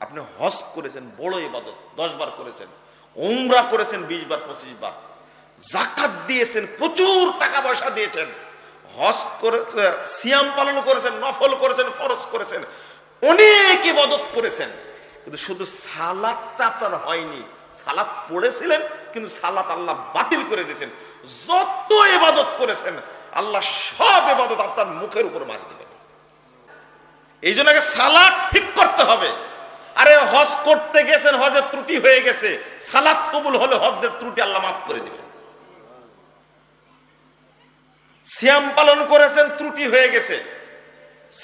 আপনি হজ করেছেন, বড় ইবাদত, 10 বার করেছেন, উমরা করেছেন 20 বার 25 বার, যাকাত দিয়েছেন, প্রচুর টাকা পয়সা দিয়েছেন, হজ করেছেন, সিয়াম পালন করেছেন, নফল করেছেন, ফরজ করেছেন, অনেক ইবাদত করেছেন, কিন্তু শুধু সালাতটা আপনার হয়নি। সালাত পড়েছিলেন কিন্তু সালাত আল্লাহ বাতিল করে দিয়েছেন। যত ইবাদত করেছেন আল্লাহ সব ইবাদত আপনার মুখের উপর মারি দিবেন। এই জন্য আগে সালাত ঠিক করতে হবে। আরে হজ করতে গেছেন, হজের ত্রুটি হয়ে গেছে, সালাত কবুল হলে হজের ত্রুটি আল্লাহ মাফ করে দিবেন। সিয়াম পালন করেছেন, ত্রুটি হয়ে গেছে,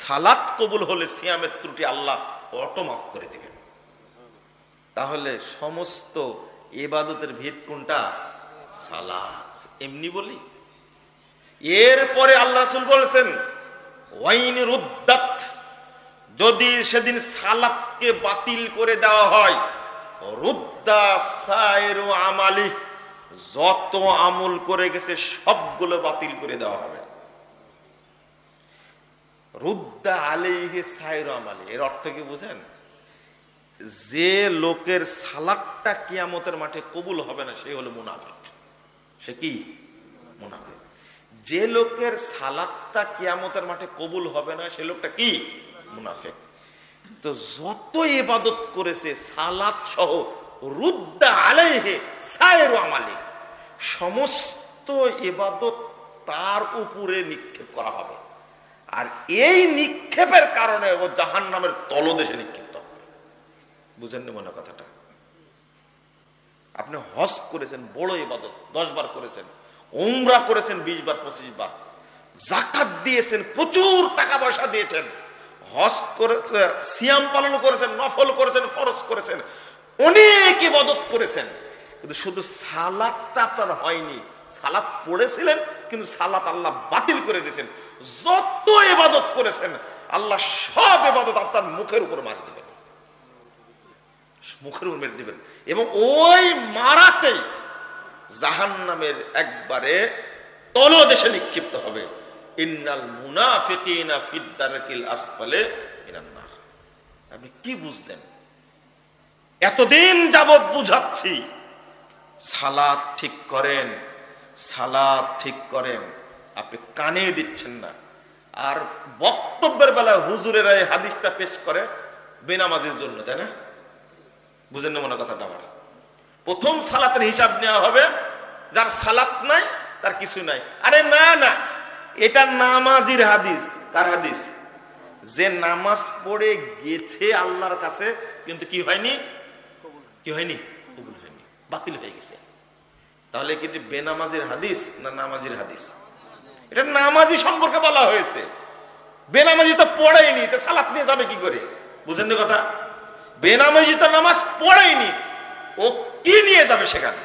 সালাত কবুল হলে সিয়ামের ত্রুটি আল্লাহ অটো মাফ করে দিবেন। তাহলে সমস্ত ইবাদতের ভিত কোনটা? সালাত। এমনি বলি। এরপরে আল্লাহ রাসূল বলেছেন ওয়াইন রুদ্দাত, যদি সেদিন সালাতকে বাতিল করে দেওয়া হয়, রুদ্দা সাইরু আমালি, যত আমল করে গেছে সবগুলো বাতিল করে দেওয়া হবে। রুদ্দা আলাইহি সাইরু আমালি, এর অর্থ কি বুঝেন? যে লোকের সালাতটা কিয়ামতের মাঠে কবুল হবে না সে হলো মুনাফিক। সে কি? মুনাফিক। যে লোকের সালাতটা কিয়ামতের মাঠে কবুল হবে না সে লোকটা কি? মুনাফিক। তো যত ইবাদত করেছে সালাত সহ, রুদ্দা আলাইহি সাইরু আমালি, সমস্ত ইবাদত তার উপরে নিক্ষেপ করা হবে। আর এই নিক্ষেপের কারণে ও জাহান্নামের তলদেশে নিক্ষিপ্ত হবে। বুঝেন না মনে কথাটা? আপনি হজ করেছেন, বড় ইবাদত, 10 বার করেছেন, উমরা করেছেন 20 বার 25 বার, যাকাত দিয়েছেন, প্রচুর টাকা পয়সা দিয়েছেন, হজ করেছেন, সিয়াম পালন করেছেন, নফল করেছেন, ফরজ করেছেন, অনেক ইবাদত করেছেন, কিন্তু শুধু সালাতটা আপনার হয়নি। সালাত পড়েছিলেন কিন্তু সালাত আল্লাহ বাতিল করে দিয়েছেন। যত ইবাদত করেছেন আল্লাহ সব ইবাদত আপনার মুখের উপর মারি দিবেন, মুখের উপর মেরে দিবেন। এবং ওই মারাতেই জাহান্নামের একবারে তলদেশে নিক্ষিপ্ত হবে। ইন্নাল মুনাফিকিনা ফিদ দারকিল আসফালে মিনান নার। আপনি কি বুঝলেন? এতদিন যাবত বুঝাচ্ছি সালাত ঠিক করেন, সালাত ঠিক করেন, আপনি কানে দিচ্ছেন না। আর বক্তব্যের বেলায় হুজুরেরা এই হাদিসটা পেশ করে বেনামাজির জন্য, তাই না? বুঝেন না মনে কথাটা? আমার প্রথম সালাতের হিসাব নেওয়া হবে, যার সালাত নাই তার কিছু নাই। আরে না না, এটা নামাজির হাদিস। কার হাদিস? যে নামাজ পড়ে গেছে আল্লাহর কাছে কিন্তু কি হয়নি? কি হয়নি? কবুল হয়নি, বাতিল হয়ে গেছে। তাহলে কি এটা বেনামাজির হাদিস না নামাজির হাদিস? এটা নামাজি সম্পর্কে বলা হয়েছে। বেনামাজি তো পড়েইনি, তো সালাত নিয়ে যাবে কি করে? বুঝেন না কথা? বেনামাজি তো নামাজ পড়েইনি, ও কি নিয়ে যাবে সেখানে?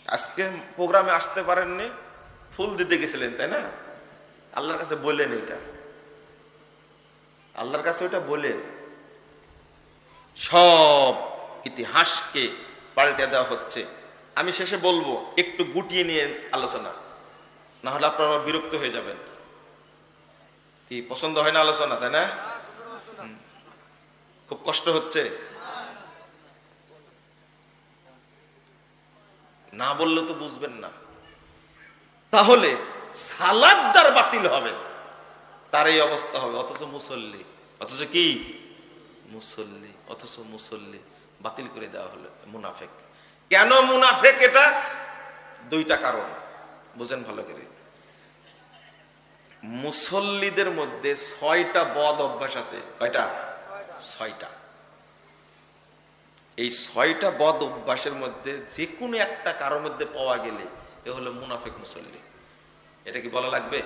আজকে প্রোগ্রামে আসতে পারেননি, ফুল দিতে গেছিলেন, তাই না? আল্লাহর কাছে বললেন, এটা আল্লাহর কাছে ওটা বলেন। সব ইতিহাসকে পাল্টে দেওয়া হচ্ছে। আমি শেষে বলবো, একটু গুটিয়ে নিয়ে আলোচনা, না হলে আপনারা বিরক্ত হয়ে যাবেন। কি পছন্দ হয় না আলোচনা, তাই না? খুব কষ্ট হচ্ছে, না বললে তো বুঝবেন না। তাহলে সালাত যার বাতিল হবে তার এই অবস্থা হবে। অথচ মুসল্লি, অথচ কি মুসল্লি, অথচ মুসল্লি বাতিল করে দেওয়া হলো। মুনাফিক। কেন মুনাফিক? এটা দুইটা কারণ, বুঝেন ভালো করে। মুসল্লিদের মধ্যে 6টা বদ অভ্যাস আছে। কয়টা? 6টা। এই 6টা বদ অভ্যাসের মধ্যে যে কোনো একটা কারোর মধ্যে পাওয়া গেলে এ হলো মুনাফিক মুসল্লি। এটা কি বলা লাগবে?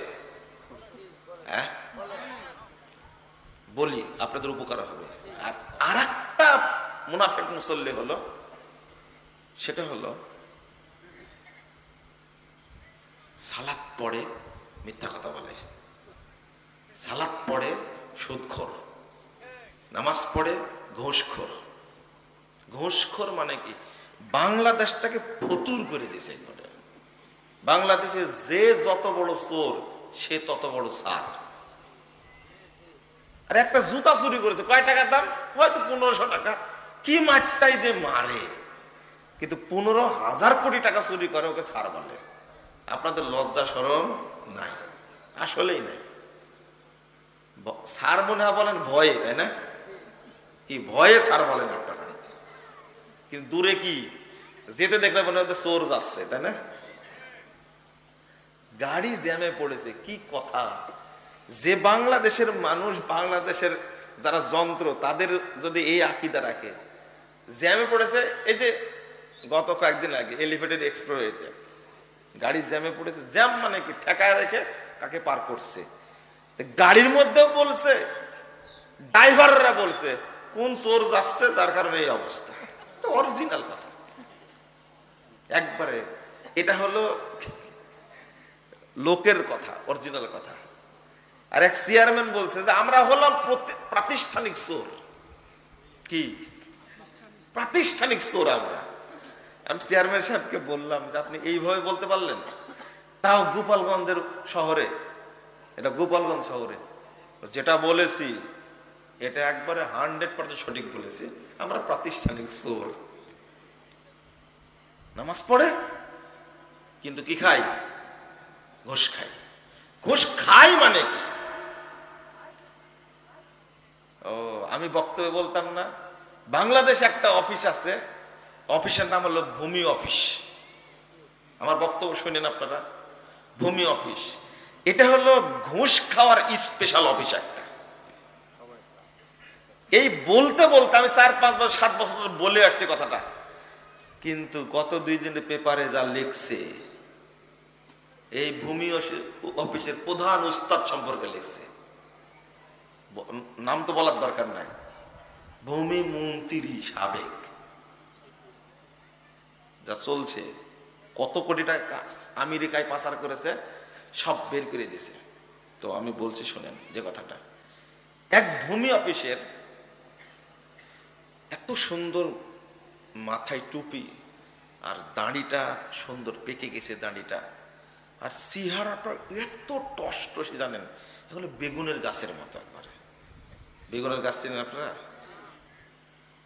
হ্যাঁ, বলি, আপনাদের উপকার হবে। আর আরেকটা মুনাফিক মুসল্লি হলো, সেটা হলো সালাত পড়ে মিথ্যা কথা বলে, সালাত পড়ে সুদখোর, নামাজ পড়ে ঘুষখোর। ঘুষখোর মানে কি? বাংলাদেশটাকে ফতুর করে দিয়েছে। বাংলাদেশে যে যত বড় চোর সে তত বড় সার। আর একটা জুতা চুরি করেছে, কয় টাকার দাম? হয়তো 1500 টাকা। কি মারটাই যে মারে, কিন্তু 15,000 কোটি টাকা চুরি করে ওকে ছাড় বলে। আপনাদের লজ্জা শরম নাই, আসলেই নাই। ছাড় মনে হয় বলেন ভয়ে, তাই না? কি ভয়ে ছাড় বলেন আপনারা, কিন্তু দূরে কি যেতে দেখলে মনে হয় চোর যাচ্ছে, তাই না? গাড়ি জ্যামে পড়েছে, কি কথা! যে বাংলাদেশের মানুষ, বাংলাদেশের যারা যন্ত্র, তাদের যদি এই আকীদা রাখে, জ্যামে পড়েছে। এই যে গত কয়েকদিন আগে এলিভেটেড এক্সপ্রেসওয়েতে গাড়ি জ্যামে পড়েছে। জ্যাম মানে কি? ঠেকায় রেখে কাকে পার করছে। গাড়ির মধ্যেও বলছে, ড্রাইভাররা বলছে কোন চোর যাচ্ছে, যার কারণে এই অবস্থা। অরিজিনাল কথা একবারে। এটা হলো লোকের কথা, অরিজিনাল কথা। আর এক চেয়ারম্যান বলছে যে আমরা হলাম প্রাতিষ্ঠানিক চোর। কি প্রাতিষ্ঠানিক চোর আমরা? আমি চেয়ারম্যান সাহেবকে বললাম যে আপনি এইভাবে বলতে পারলেন, তাও গোপালগঞ্জের শহরে, এটা গোপালগঞ্জ শহরে। যেটা বলেছি এটা একবারে 100% সঠিক বলেছি, আমরা প্রাতিষ্ঠানিক চোর। নামাজ পড়ে কিন্তু কি খাই? ঘুষ খাই। ঘুষ খাই মানে কি? ও, আমি বক্তব্যে বলতাম না, বাংলাদেশে একটা অফিস আছে, অফিসের নাম হলো ভূমি অফিস। আমার বক্তব্য শুনেন আপনারা, ভূমি অফিস। এটা হলো ঘুষ খাওয়ার স্পেশাল অফিস একটা। এই বলতে বলতে আমি 4, 5 বছর 7 বছর বলে আসছি কথাটা, কিন্তু গত 2 দিনে পেপারে যা লিখছে, এই ভূমি অফিসের প্রধান উস্তাদ সম্পর্কে লিখছে, নাম তো বলার দরকার নাই, ভূমি মন্ত্রী সাবেক, যা চলছে, কত কোটি টাকা আমেরিকায় পাচার করেছে, সব বের করে দিয়েছে। তো আমি বলছি শুনেন যে কথাটা, এক ভূমি অফিসের এত সুন্দর মাথায় টুপি, আর দাড়িটা সুন্দর পেকে গেছে দাড়িটা, আর চেহারাটা এত টসটসে, জানেন এগুলো বেগুনের গাছের মতো একবারে। বেগুনের গাছ চিনেন আপনারা?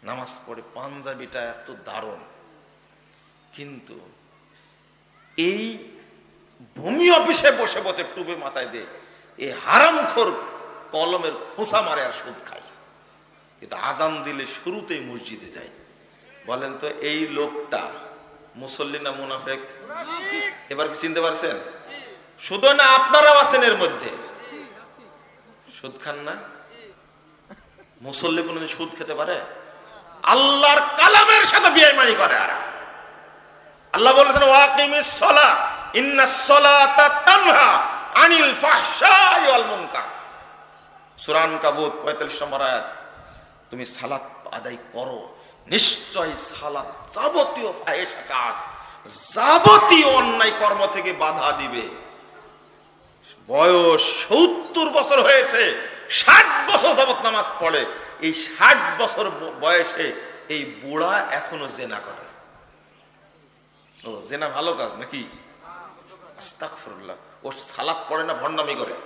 নামাজ পড়ে, পাঞ্জাবিটা এত দারুণ। কিন্তু এই ভূমি অফিসে বসে বসে টুপি মাথায় দিয়ে এই হারামখোর কলমের খোঁচা মারে আর সুদ খায়। কিন্তু আজান দিলে শুরুতেই মসজিদে যায়। বলেন তো এই লোকটা মুসল্লি না মুনাফেক? এবার কি চিনতে পারছেন? শুধু না, আপনারাও আছেন এর মধ্যে। সুদ খান না? মুসল্লি কোনদিন সুদ খেতে পারে? আল্লাহর কালামের সাথে বেঈমানি করে। আর আল্লাহ বলেছেন ওয়াকিমিস সালাহ ইন্নাস সালাতা তানহা আনিল ফাহশাই ওয়াল মুনকার। সূরা আনকাবুত 45 নম্বর আয়াত। তুমি সালাত আদায় করো, নিশ্চয় সালাত যাবতীয় ফাহিশা কাজ, যাবতীয় অন্যায় কর্ম থেকে বাধা দিবে। বয়স 70 বছর হয়েছে, 60 বছর যাবত নামাজ পড়ে, এই 60 বছর বয়সে এই বুড়া এখনো জেনা করে। ও, জেনা ভালো কাজ নাকি? আস্তাগফিরুল্লাহ। ও সালাত পড়ে না, ভণ্ডামি করে।